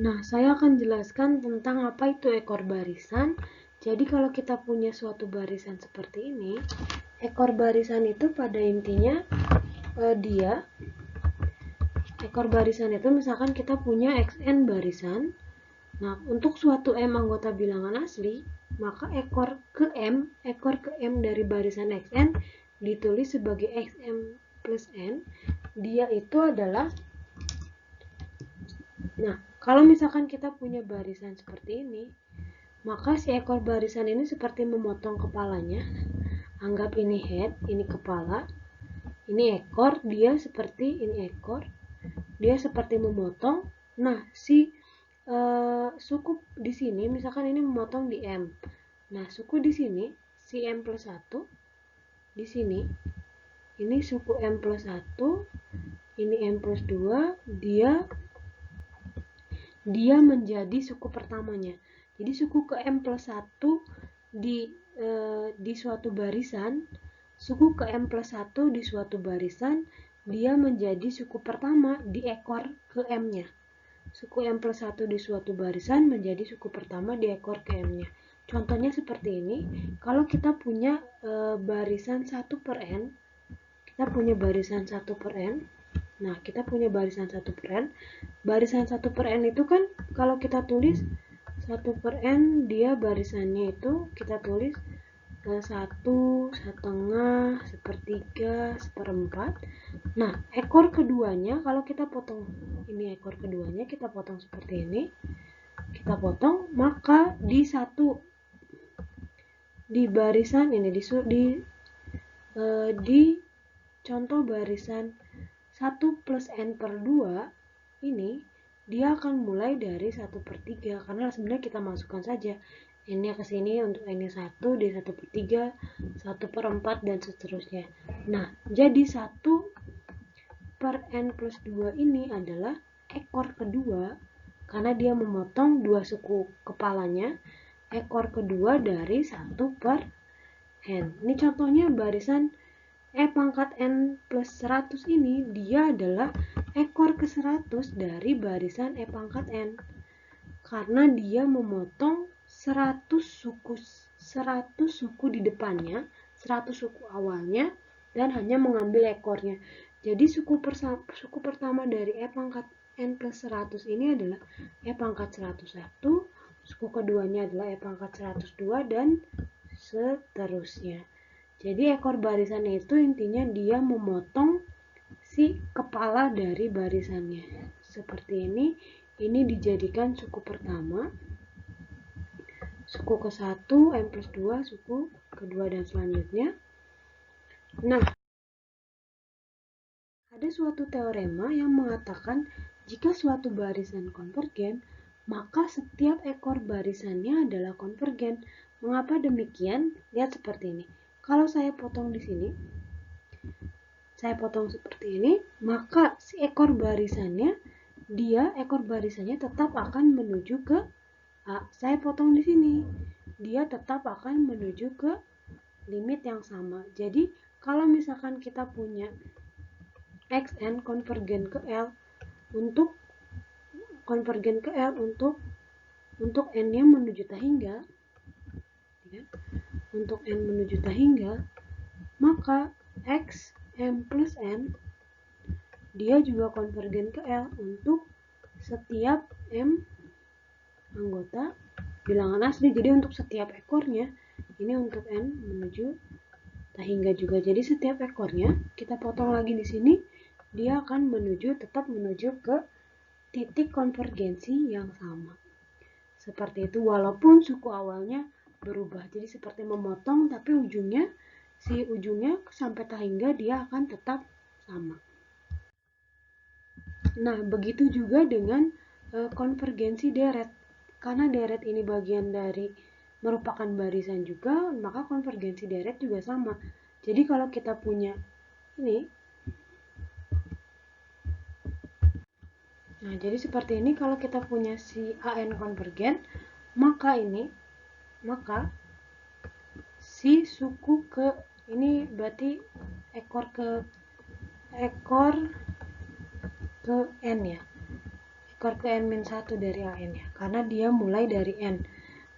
Nah, saya akan jelaskan tentang apa itu ekor barisan. Jadi kalau kita punya suatu barisan seperti ini, ekor barisan itu pada intinya dia ekor barisan itu misalkan kita punya xn barisan. Nah, untuk suatu M anggota bilangan asli, maka ekor ke M dari barisan xn ditulis sebagai xm plus n. Dia itu adalah, nah, kalau misalkan kita punya barisan seperti ini, maka si ekor barisan ini seperti memotong kepalanya. Anggap ini head, ini kepala, ini ekor, dia seperti memotong. Nah, si suku di sini misalkan ini memotong di M. Nah, suku di sini si M plus 1 di sini. Ini suku M plus 1, ini M plus 2, dia menjadi suku pertamanya. Jadi suku ke M plus 1 di suatu barisan, suku ke M plus 1 di suatu barisan, dia menjadi suku pertama di ekor ke M-nya. Suku M plus 1 di suatu barisan menjadi suku pertama di ekor ke M-nya. Contohnya seperti ini, kalau kita punya barisan 1 per N, kita punya barisan 1 per N, nah kita punya barisan 1 per N, barisan 1 per N itu kan kalau kita tulis 1 per N, dia barisannya itu kita tulis 1, setengah, sepertiga, seperempat. Nah, ekor keduanya kalau kita potong, ini ekor keduanya kita potong seperti ini, kita potong, maka di barisan ini di contoh barisan 1 plus n per 2 ini dia akan mulai dari 1 per 3 karena sebenarnya kita masukkan saja n-nya ke sini untuk n-nya 1 di 1 per 3, 1 per 4 dan seterusnya. Nah, jadi 1 per n plus 2 ini adalah ekor kedua karena dia memotong dua suku kepalanya, ekor kedua dari 1 per n. Ini contohnya barisan E pangkat n plus 100 ini dia adalah ekor ke 100 dari barisan E pangkat n. Karena dia memotong 100 suku di depannya, 100 suku awalnya, dan hanya mengambil ekornya. Jadi suku pertama dari E pangkat n plus 100 ini adalah E pangkat 101, suku keduanya adalah E pangkat 102, dan seterusnya. Jadi ekor barisan itu intinya dia memotong si kepala dari barisannya. Seperti ini dijadikan suku pertama, suku ke-1, M plus 2, suku kedua dan selanjutnya. Nah, ada suatu teorema yang mengatakan jika suatu barisan konvergen, maka setiap ekor barisannya adalah konvergen. Mengapa demikian? Lihat seperti ini. Kalau saya potong di sini, saya potong seperti ini, maka si ekor barisannya tetap akan menuju ke A. Saya potong di sini, dia tetap akan menuju ke limit yang sama. Jadi kalau misalkan kita punya xn konvergen ke L untuk n-nya menuju tahingga, ya, untuk n menuju tahingga, maka x m plus n dia juga konvergen ke L untuk setiap m anggota bilangan asli. Jadi untuk setiap ekornya, ini untuk n menuju tahingga juga. Jadi setiap ekornya kita potong lagi di sini, dia akan tetap menuju ke titik konvergensi yang sama. Seperti itu walaupun suku awalnya berubah. Jadi seperti memotong tapi ujungnya sampai tahingga dia akan tetap sama. Nah, begitu juga dengan konvergensi deret. Karena deret ini bagian dari merupakan barisan juga, maka konvergensi deret juga sama. Jadi kalau kita punya ini, nah jadi seperti ini kalau kita punya si AN konvergen, maka si suku ke ini berarti ekor ke n ya. ekor ke n-1 dari AN ya, karena dia mulai dari N.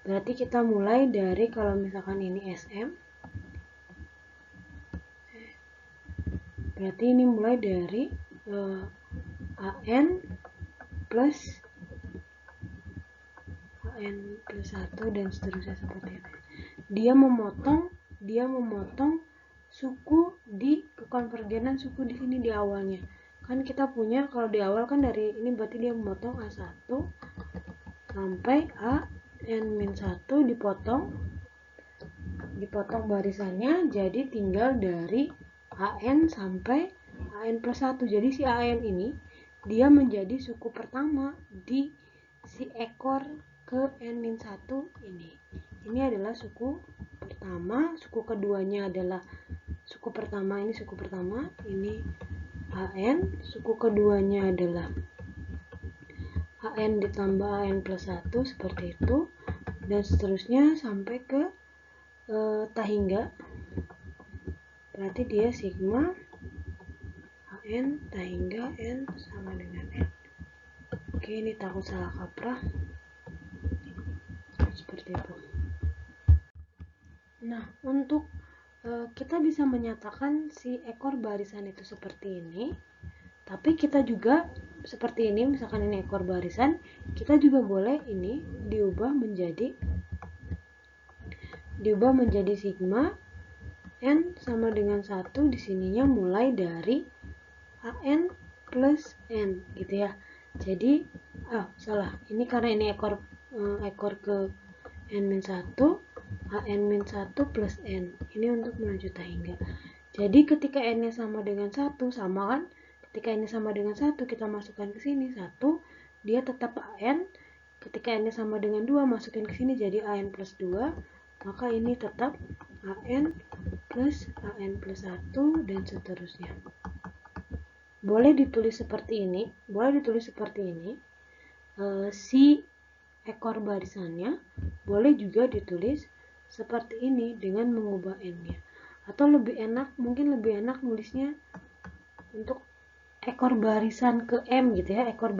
Berarti kita mulai dari, kalau misalkan ini SM, berarti ini mulai dari AN plus 1 dan seterusnya seperti itu. Dia memotong suku di kekonvergenan suku di sini di awalnya. Kan kita punya, kalau di awal kan dari ini berarti dia memotong A1 sampai AN-1 dipotong barisannya, jadi tinggal dari AN sampai AN plus 1. Jadi si AN ini dia menjadi suku pertama di si ekor ke N-1 ini. Ini adalah suku pertama, suku keduanya adalah suku pertama, ini AN, suku keduanya adalah AN ditambah AN plus 1 seperti itu, dan seterusnya sampai ke tahingga. Berarti dia sigma AN tahingga N sama dengan N. Oke, ini takut salah kaprah. Seperti itu. Nah, untuk kita bisa menyatakan si ekor barisan itu seperti ini, tapi kita juga seperti ini, misalkan ini ekor barisan, kita juga boleh ini diubah menjadi sigma N sama dengan 1, di sininya mulai dari AN plus N gitu ya. Jadi salah, ini karena ini ekor ke N-1, AN-1 plus N, ini untuk menuju tahingga. Jadi ketika N nya sama dengan 1, sama kan, ketika N nya sama dengan 1 kita masukkan ke sini 1, dia tetap AN. Ketika N nya sama dengan 2 masukin ke sini jadi AN plus 2, maka ini tetap AN plus 1 dan seterusnya. Boleh ditulis seperti ini, si ekor barisannya, boleh juga ditulis seperti ini dengan mengubah N-nya. Atau mungkin lebih enak nulisnya untuk ekor barisan ke M gitu ya, ekor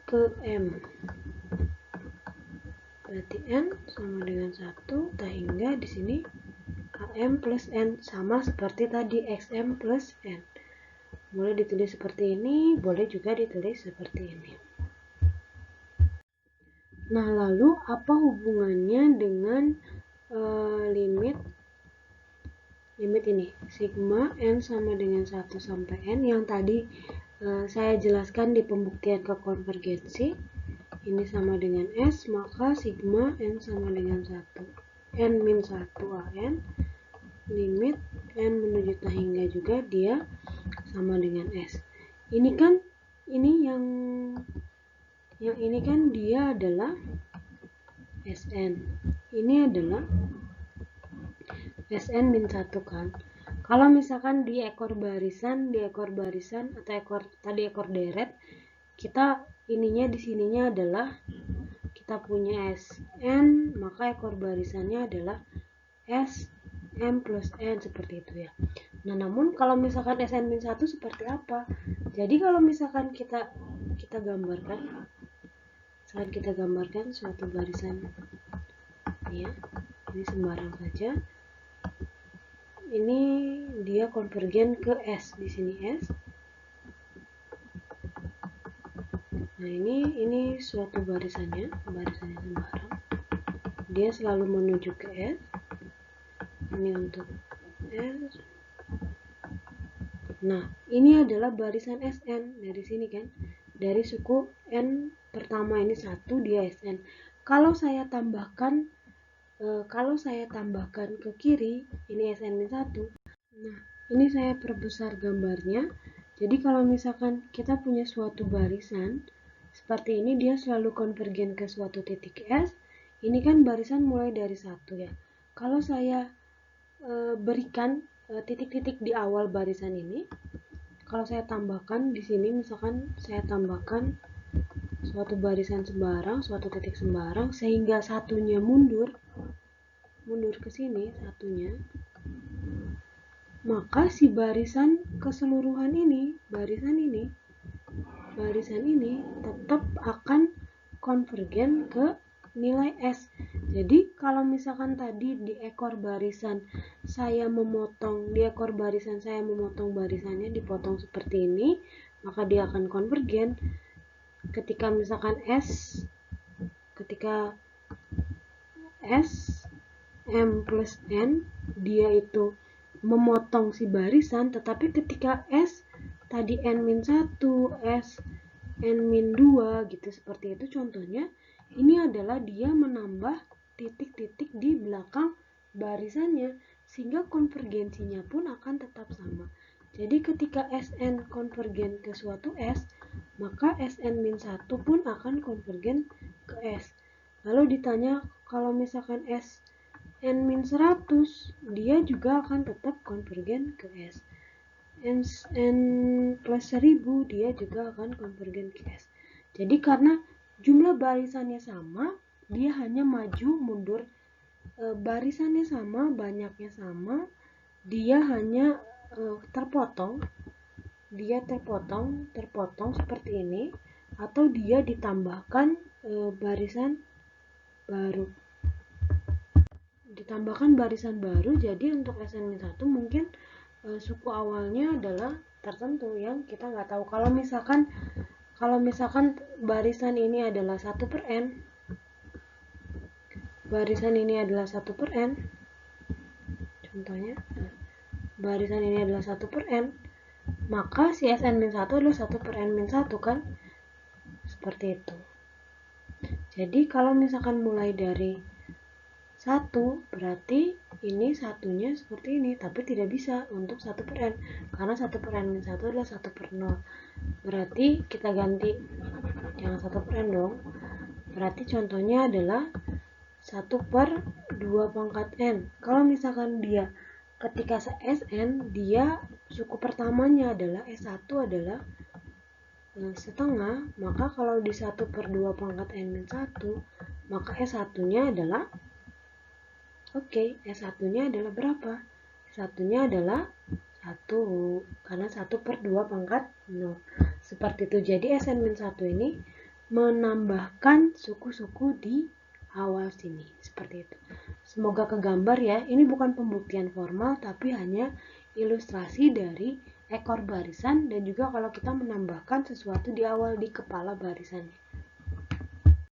ke M. Berarti N sama dengan 1 tahingga di sini AM plus N, sama seperti tadi XM plus N. Boleh ditulis seperti ini, boleh juga ditulis seperti ini. Nah, lalu apa hubungannya dengan limit ini? Sigma N sama dengan 1 sampai N yang tadi saya jelaskan di pembuktian kekonvergensi. Ini sama dengan S, maka sigma N sama dengan 1. N-1 AN, limit N menuju tahingga juga dia sama dengan S. Ini kan, yang ini kan dia adalah SN. Ini adalah SN-1 kan. Kalau misalkan di ekor barisan atau ekor deret, kita ininya di sininya adalah kita punya SN, maka ekor barisannya adalah SM plus N seperti itu ya. Nah, namun kalau misalkan SN-1 seperti apa? Jadi kalau misalkan kita gambarkan suatu barisan ya, ini sembarang saja. Ini dia konvergen ke S, di sini S. Nah, ini suatu barisannya sembarang. Dia selalu menuju ke S. Ini untuk S. Nah, ini adalah barisan SN dari sini kan. Dari suku N pertama ini 1, dia SN. Kalau saya tambahkan ke kiri, ini SN-1. Nah, ini saya perbesar gambarnya. Jadi kalau misalkan kita punya suatu barisan seperti ini, dia selalu konvergen ke suatu titik S. Ini kan barisan mulai dari 1 ya. Kalau saya berikan titik-titik di awal barisan ini, kalau saya tambahkan di sini, misalkan saya tambahkan suatu barisan sembarang, suatu titik sembarang, sehingga satunya mundur ke sini satunya, maka si barisan keseluruhan ini, barisan ini tetap akan konvergen ke nilai S. Jadi kalau misalkan tadi di ekor barisan saya memotong barisannya dipotong seperti ini, maka dia akan konvergen. Ketika misalkan ketika S M plus N dia itu memotong si barisan, tetapi ketika S tadi N-1, S N-2 gitu, seperti itu contohnya, ini adalah dia menambah titik-titik di belakang barisannya, sehingga konvergensinya pun akan tetap sama. Jadi ketika Sn konvergen ke suatu S, maka Sn-1 pun akan konvergen ke S. Lalu ditanya kalau misalkan Sn-100, dia juga akan tetap konvergen ke S. N plus 1000 dia juga akan konvergen ke S. Jadi karena jumlah barisannya sama, dia hanya maju mundur, barisannya sama, banyaknya sama, dia hanya terpotong seperti ini, atau dia ditambahkan barisan baru. Jadi untuk Sn-1 mungkin suku awalnya adalah tertentu yang kita nggak tahu. Kalau misalkan barisan ini adalah 1/n, contohnya barisan ini adalah 1/n, maka si Sn-1 adalah 1/n-1 kan, seperti itu. Jadi kalau misalkan mulai dari 1, berarti ini satunya seperti ini, tapi tidak bisa untuk 1/n, karena 1/n-1 adalah 1/0. Berarti kita ganti jangan 1/n dong. Berarti contohnya adalah 1/2n. Kalau misalkan dia ketika Sn, dia suku pertamanya adalah S1 adalah setengah, maka kalau di 1/2n-1, maka S1-nya adalah S1-nya adalah berapa? S1-nya adalah 1, karena 1/2/0. Seperti itu. Jadi Sn-1 ini menambahkan suku-suku di awal sini. Seperti itu. Semoga kegambar ya. Ini bukan pembuktian formal, tapi hanya ilustrasi dari ekor barisan, dan juga kalau kita menambahkan sesuatu di awal di kepala barisannya.